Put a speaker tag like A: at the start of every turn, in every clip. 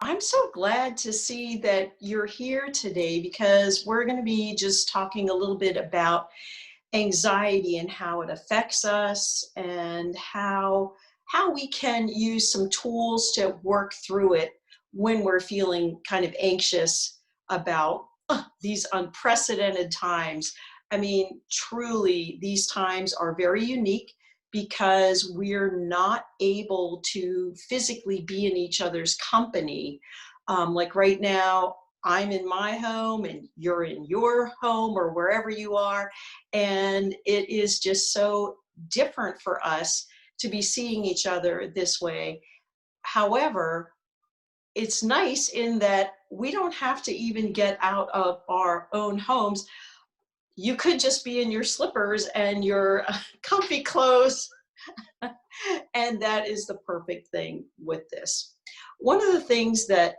A: I'm so glad to see that you're here today because we're going to be just talking a little bit about anxiety and how it affects us and how we can use some tools to work through it when we're feeling kind of anxious about these unprecedented times. I mean, truly, these times are very unique because we're not able to physically be in each other's company. Like right now, I'm in my home and you're in your home or wherever you are. And it is just so different for us to be seeing each other this way. However, it's nice in that we don't have to even get out of our own homes. You could just be in your slippers and your comfy clothes, and that is the perfect thing with this. One of the things that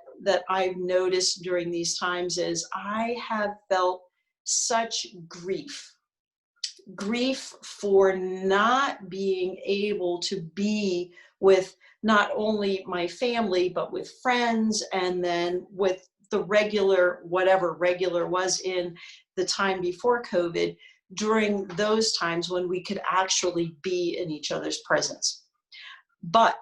A: I've noticed during these times is I have felt such grief for not being able to be with not only my family, but with friends, and then with the regular, whatever regular was in the time before COVID, during those times when we could actually be in each other's presence. But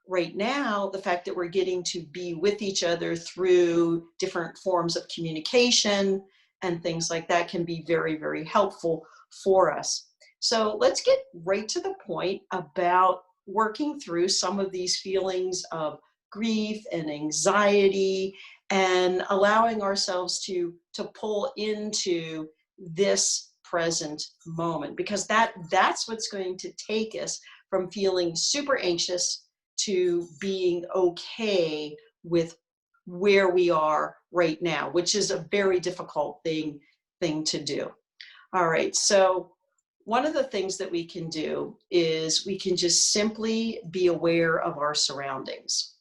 A: right now, the fact that we're getting to be with each other through different forms of communication and things like that can be very, very helpful for us. So let's get right to the point about working through some of these feelings of grief and anxiety and allowing ourselves to pull into this present moment, because that's what's going to take us from feeling super anxious to being okay with where we are right now, which is a very difficult thing to do. All right, so one of the things that we can do is we can just simply be aware of our surroundings.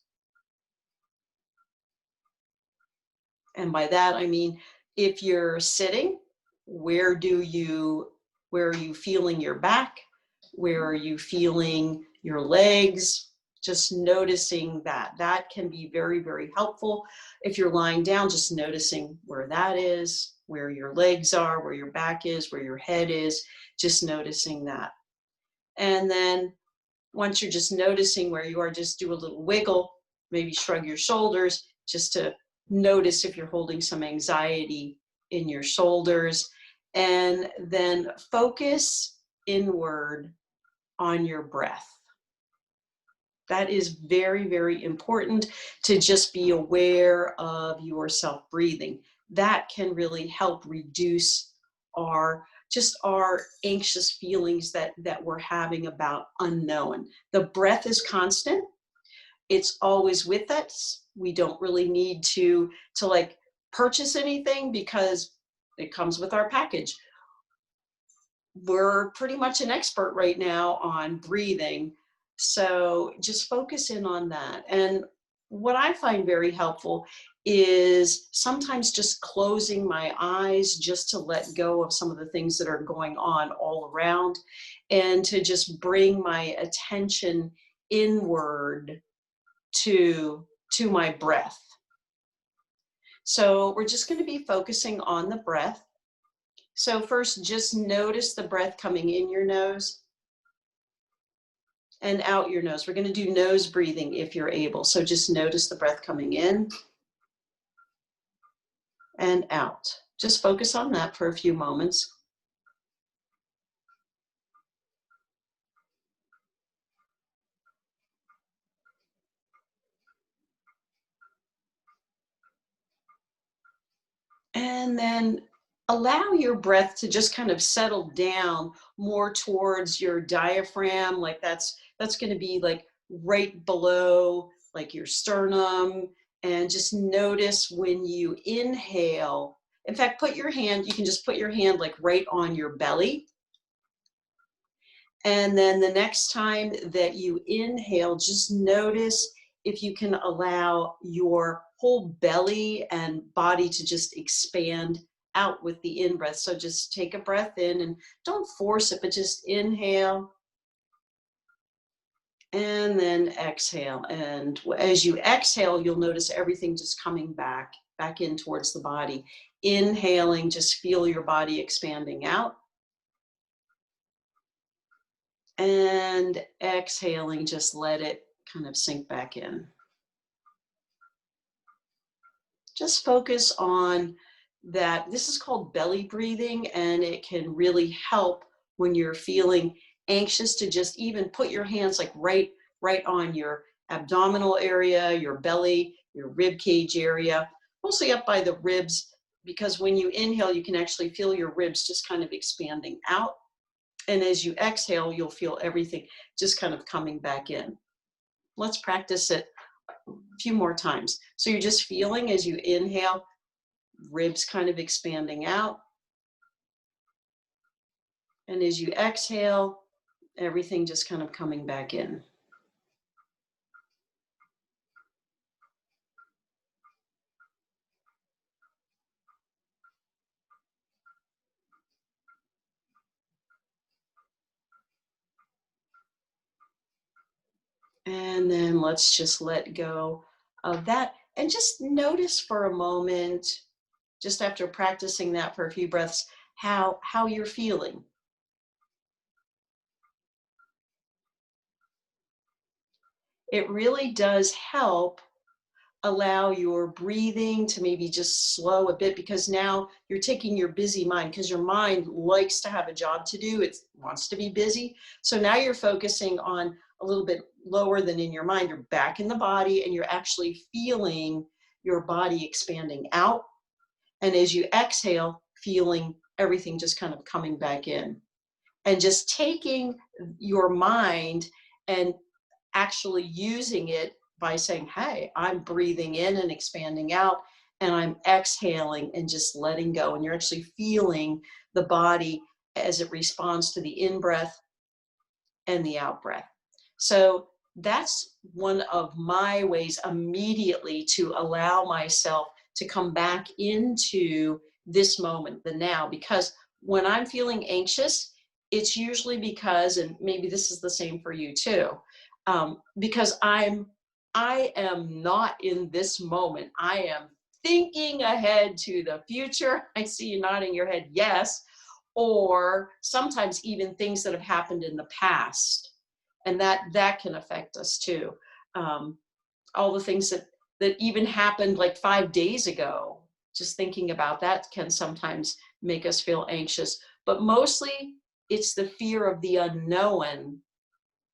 A: And by that I mean, if you're sitting, where do you where are you feeling your back? Where are you feeling your legs? Just noticing that. That can be very, very helpful. If you're lying down, just noticing where that is, where your legs are, where your back is, where your head is, just noticing that. And then once you're just noticing where you are, just do a little wiggle, maybe shrug your shoulders, just to notice if you're holding some anxiety in your shoulders. And then focus inward on your breath. That is very, very important, to just be aware of yourself breathing. That can really help reduce our anxious feelings that we're having about unknown. The breath is constant. It's always with us. We don't really need to like purchase anything because it comes with our package. We're pretty much an expert right now on breathing. So just focus in on that. And what I find very helpful is sometimes just closing my eyes just to let go of some of the things that are going on all around, and to just bring my attention inward to my breath. So we're just going to be focusing on the breath. So first, just notice the breath coming in your nose and out your nose. We're going to do nose breathing if you're able. So just notice the breath coming in and out. Just focus on that for a few moments. And then allow your breath to just kind of settle down more towards your diaphragm. Like that's going to be like right below like your sternum. And just notice when you inhale. In fact, you can just put your hand like right on your belly. And then the next time that you inhale, just notice if you can allow your whole belly and body to just expand out with the in-breath. So just take a breath in and don't force it, but just inhale And then exhale. And as you exhale, you'll notice everything just coming back in towards the body. Inhaling, just feel your body expanding out. And exhaling, just let it kind of sink back in. Just focus on that. This is called belly breathing, and it can really help when you're feeling anxious to just even put your hands like right on your abdominal area, your belly, your rib cage area, mostly up by the ribs, because when you inhale, you can actually feel your ribs just kind of expanding out. And as you exhale, you'll feel everything just kind of coming back in. Let's practice it a few more times. So you're just feeling as you inhale, ribs kind of expanding out. And as you exhale, everything just kind of coming back in. And then let's just let go of that and just notice for a moment, just after practicing that for a few breaths, how you're feeling. It really does help allow your breathing to maybe just slow a bit, because now you're taking your busy mind, because your mind likes to have a job to do. It wants to be busy. So now you're focusing on a little bit lower than in your mind. You're back in the body and you're actually feeling your body expanding out. And as you exhale, feeling everything just kind of coming back in. And just taking your mind and actually using it by saying, hey, I'm breathing in and expanding out, and I'm exhaling and just letting go. And you're actually feeling the body as it responds to the in-breath and the out-breath. So that's one of my ways immediately to allow myself to come back into this moment, the now, because when I'm feeling anxious, it's usually because, and maybe this is the same for you too, because I am not in this moment. I am thinking ahead to the future. I see you nodding your head, yes, or sometimes even things that have happened in the past, and that can affect us too. All the things that even happened like 5 days ago. Just thinking about that can sometimes make us feel anxious, but mostly it's the fear of the unknown,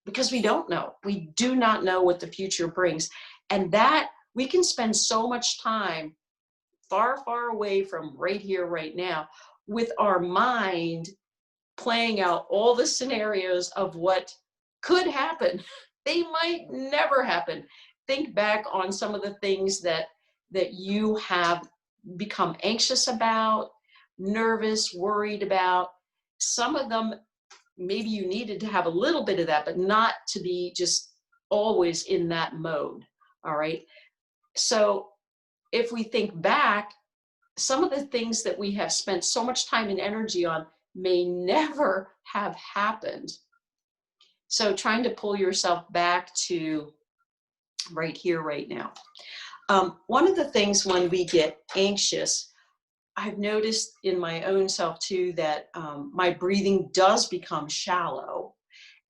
A: because we don't know. We do not know what the future brings. And that we can spend so much time far, far away from right here, right now, with our mind playing out all the scenarios of what could happen. They might never happen. Think back on some of the things that you have become anxious about, nervous, worried about. Some of them, maybe you needed to have a little bit of that, but not to be just always in that mode. All right. So if we think back, some of the things that we have spent so much time and energy on may never have happened. So trying to pull yourself back to right here, right now. One of the things when we get anxious, I've noticed in my own self too, that my breathing does become shallow.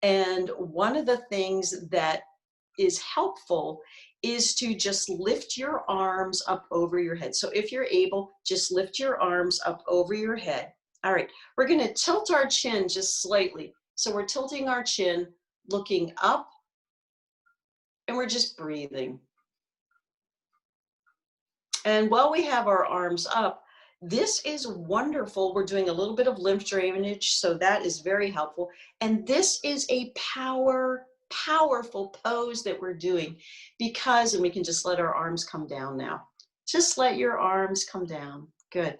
A: And one of the things that is helpful is to just lift your arms up over your head. So if you're able, just lift your arms up over your head. All right, we're going to tilt our chin just slightly. So we're tilting our chin, looking up, and we're just breathing. And while we have our arms up, this is wonderful. We're doing a little bit of lymph drainage, so that is very helpful. And this is a powerful pose that we're doing, because, and we can just let our arms come down now. Just let your arms come down. Good.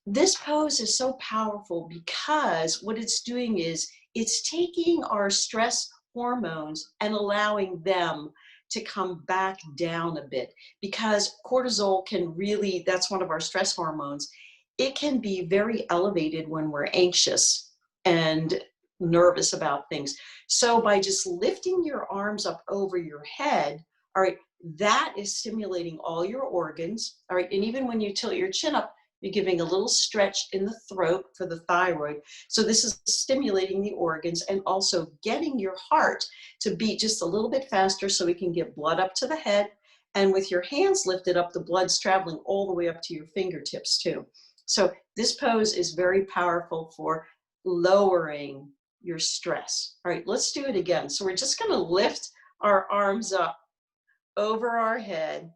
A: This pose is so powerful because what it's doing is it's taking our stress hormones and allowing them to come back down a bit, because cortisol can really, that's one of our stress hormones. It can be very elevated when we're anxious. And nervous about things. So by just lifting your arms up over your head, all right, that is stimulating all your organs, all right, and even when you tilt your chin up, you're giving a little stretch in the throat for the thyroid. So this is stimulating the organs and also getting your heart to beat just a little bit faster so we can get blood up to the head. And with your hands lifted up, the blood's traveling all the way up to your fingertips too. So this pose is very powerful for lowering your stress. All right, let's do it again. So we're just going to lift our arms up over our head.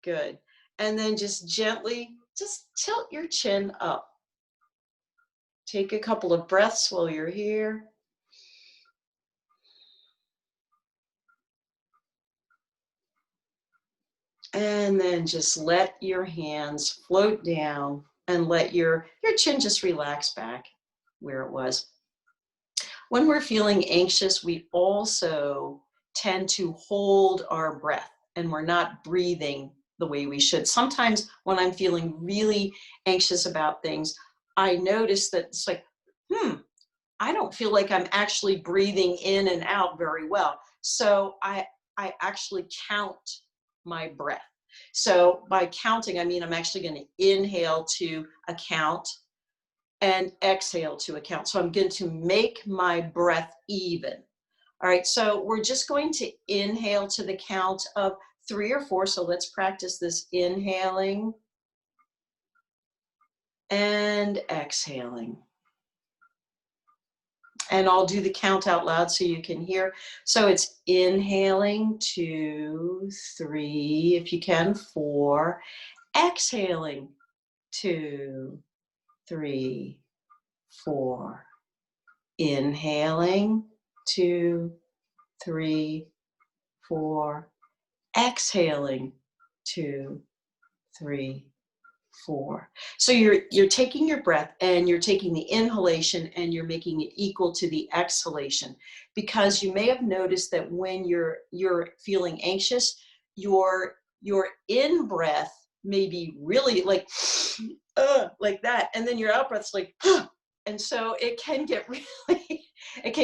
A: Good. And then just gently, just tilt your chin up. Take a couple of breaths while you're here. And then just let your hands float down and let your chin just relax back where it was. When we're feeling anxious, we also tend to hold our breath and we're not breathing the way we should. Sometimes when I'm feeling really anxious about things, I notice that it's like, I don't feel like I'm actually breathing in and out very well. So I actually count my breath. So by counting, I mean I'm actually going to inhale to a count and exhale to a count. So I'm going to make my breath even. All right, so we're just going to inhale to the count of 3 or 4. So let's practice this inhaling and exhaling. And I'll do the count out loud so you can hear. So it's inhaling 2, 3, if you can, 4. Exhaling 2, 3, 4. Inhaling 2, 3, 4. Exhaling 2, 3, 4. So you're taking your breath and you're taking the inhalation and you're making it equal to the exhalation, because you may have noticed that when you're feeling anxious, your in breath may be really like that, and then your out breath's like and so it can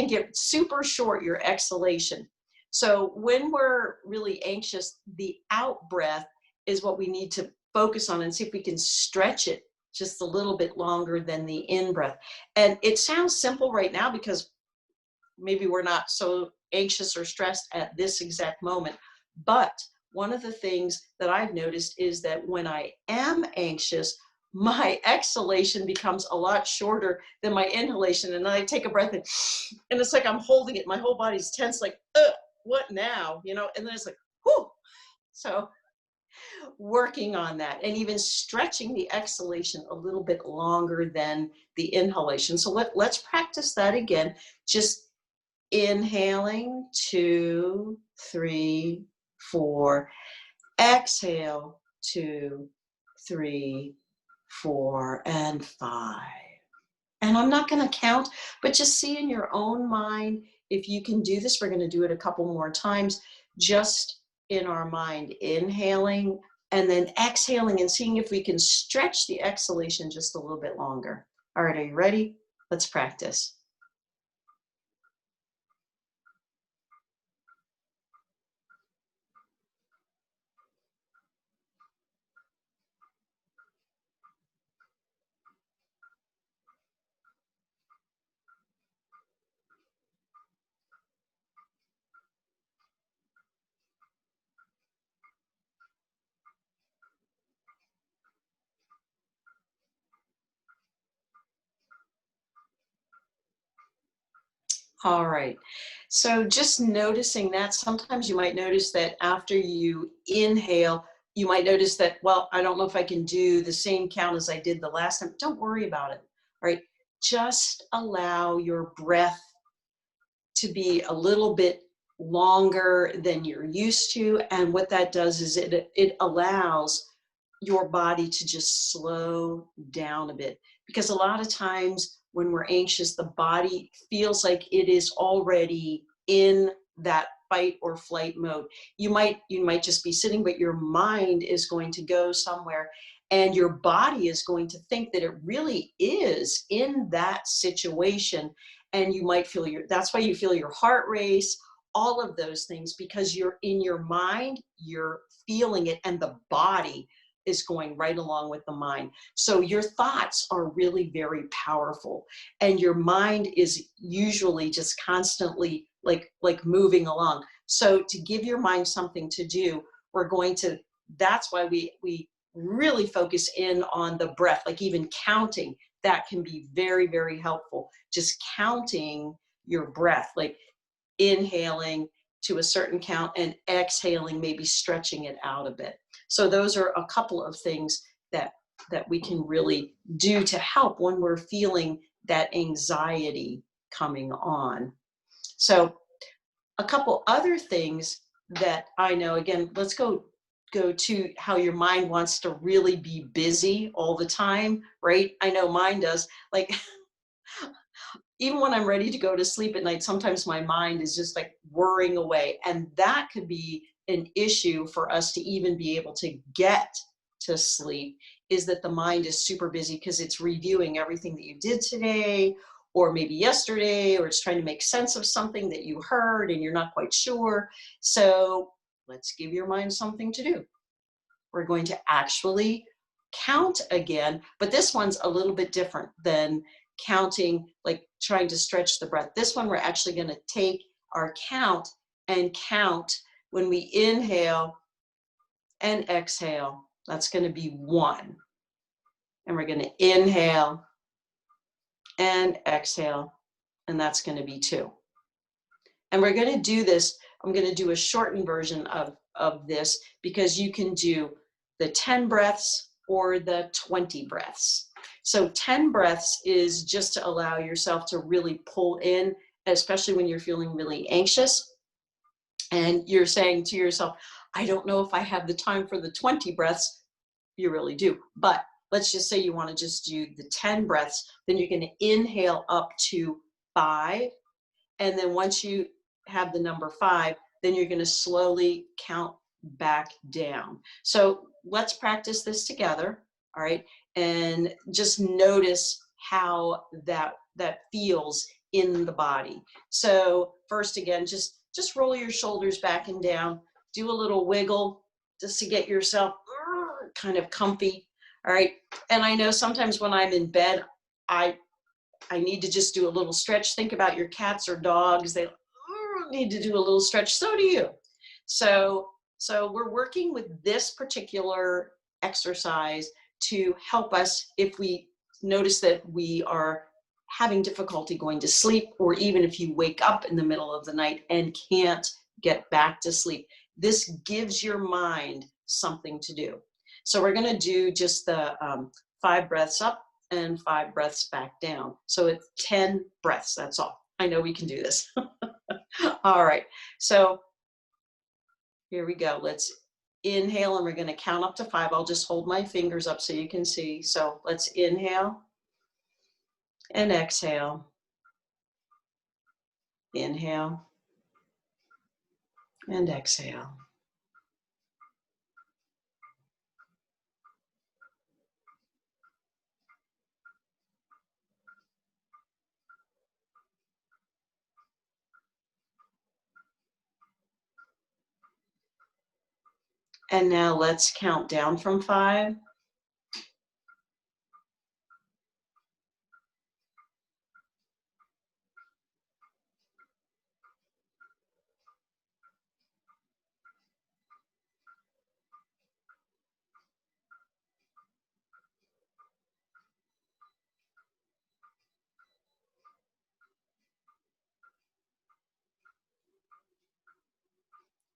A: get super short, your exhalation. So when we're really anxious, the out breath is what we need to focus on and see if we can stretch it just a little bit longer than the in breath. And it sounds simple right now because maybe we're not so anxious or stressed at this exact moment. But one of the things that I've noticed is that when I am anxious, my exhalation becomes a lot shorter than my inhalation. And I take a breath and it's like I'm holding it. My whole body's tense, like, what now? You know, and then it's like, whoo. So working on that and even stretching the exhalation a little bit longer than the inhalation. So let's practice that again. Just inhaling 2, 3, 4. Exhale 2, 3, 4, and 5. And I'm not going to count, but just see in your own mind if you can do this. We're going to do it a couple more times, just in our mind, inhaling and then exhaling and seeing if we can stretch the exhalation just a little bit longer. All right, are you ready? Let's practice. All right, so just noticing that sometimes you might notice that after you inhale, you might notice that, well, I don't know if I can do the same count as I did the last time. Don't worry about it. All right, just allow your breath to be a little bit longer than you're used to. And what that does is it allows your body to just slow down a bit. Because a lot of times when we're anxious, the body feels like it is already in that fight or flight mode. You might just be sitting, but your mind is going to go somewhere and your body is going to think that it really is in that situation. and you might feel that's why you feel your heart race, all of those things, because you're in your mind, you're feeling it, and the body is going right along with the mind. So your thoughts are really very powerful, and your mind is usually just constantly like moving along. So to give your mind something to do, that's why we really focus in on the breath, like even counting. That can be very, very helpful. Just counting your breath, like inhaling to a certain count and exhaling, maybe stretching it out a bit. So those are a couple of things that we can really do to help when we're feeling that anxiety coming on. So a couple other things that I know, again, let's go to how your mind wants to really be busy all the time, right? I know mine does. Like even when I'm ready to go to sleep at night, sometimes my mind is just like whirring away. And that could be an issue for us to even be able to get to sleep, is that the mind is super busy because it's reviewing everything that you did today, or maybe yesterday, or it's trying to make sense of something that you heard and you're not quite sure. So let's give your mind something to do. We're going to actually count again, but this one's a little bit different than counting, like trying to stretch the breath. This one, we're actually going to take our count and count when we inhale and exhale. That's going to be 1. And we're going to inhale and exhale, and that's going to be 2. And we're going to do this. I'm going to do a shortened version of this, because you can do the 10 breaths or the 20 breaths. So 10 breaths is just to allow yourself to really pull in, especially when you're feeling really anxious and you're saying to yourself, I don't know if I have the time for the 20 breaths. You really do. But let's just say you want to just do the 10 breaths, then you're going to inhale up to 5. And then once you have the number 5, then you're going to slowly count back down. So let's practice this together. All right. And just notice how that feels in the body. So first, again, just roll your shoulders back and down, do a little wiggle just to get yourself kind of comfy. All right. And I know sometimes when I'm in bed, I need to just do a little stretch. Think about your cats or dogs. They need to do a little stretch. So do you. So we're working with this particular exercise to help us if we notice that we are having difficulty going to sleep, or even if you wake up in the middle of the night and can't get back to sleep. This gives your mind something to do. So we're going to do just the 5 breaths up and 5 breaths back down. So it's 10 breaths. That's all. I know we can do this. All right. So here we go. Let's inhale, and we're going to count up to 5. I'll just hold my fingers up so you can see. So let's inhale and exhale. Inhale and exhale. And now let's count down from 5.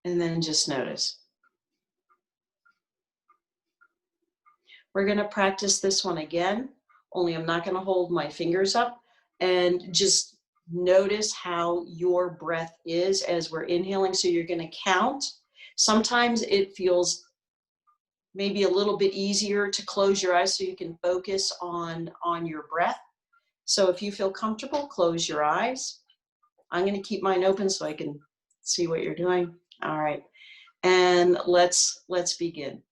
A: And then just notice. We're going to practice this one again, only I'm not going to hold my fingers up, and just notice how your breath is as we're inhaling. So you're going to count. Sometimes it feels maybe a little bit easier to close your eyes so you can focus on your breath. So if you feel comfortable, close your eyes. I'm going to keep mine open so I can see what you're doing. All right. And let's begin.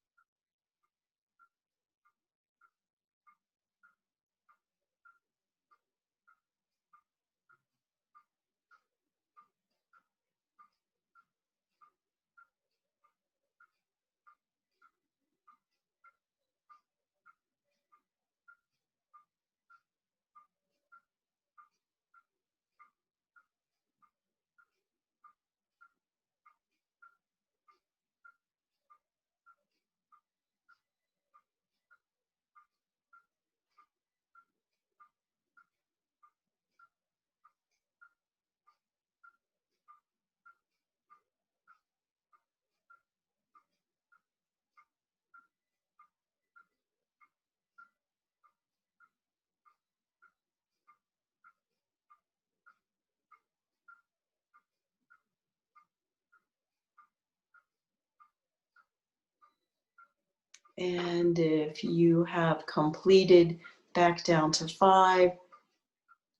A: And if you have completed back down to 5,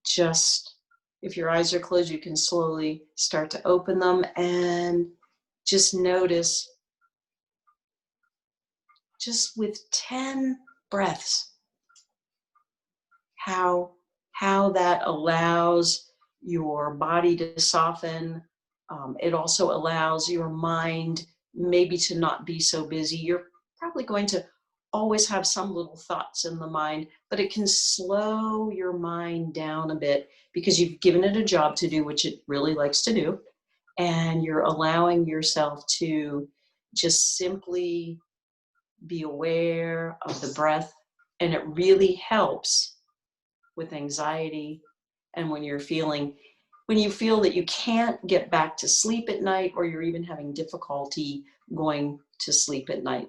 A: just if your eyes are closed, you can slowly start to open them and just notice, just with 10 breaths, how that allows your body to soften. It also allows your mind maybe to not be so busy. You're probably going to always have some little thoughts in the mind, but it can slow your mind down a bit because you've given it a job to do, which it really likes to do. And you're allowing yourself to just simply be aware of the breath. And it really helps with anxiety and when you feel that you can't get back to sleep at night, or you're even having difficulty going to sleep at night.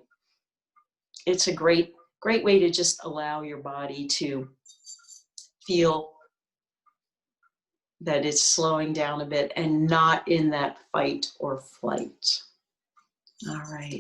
A: It's a great way to just allow your body to feel that it's slowing down a bit and not in that fight or flight. All right.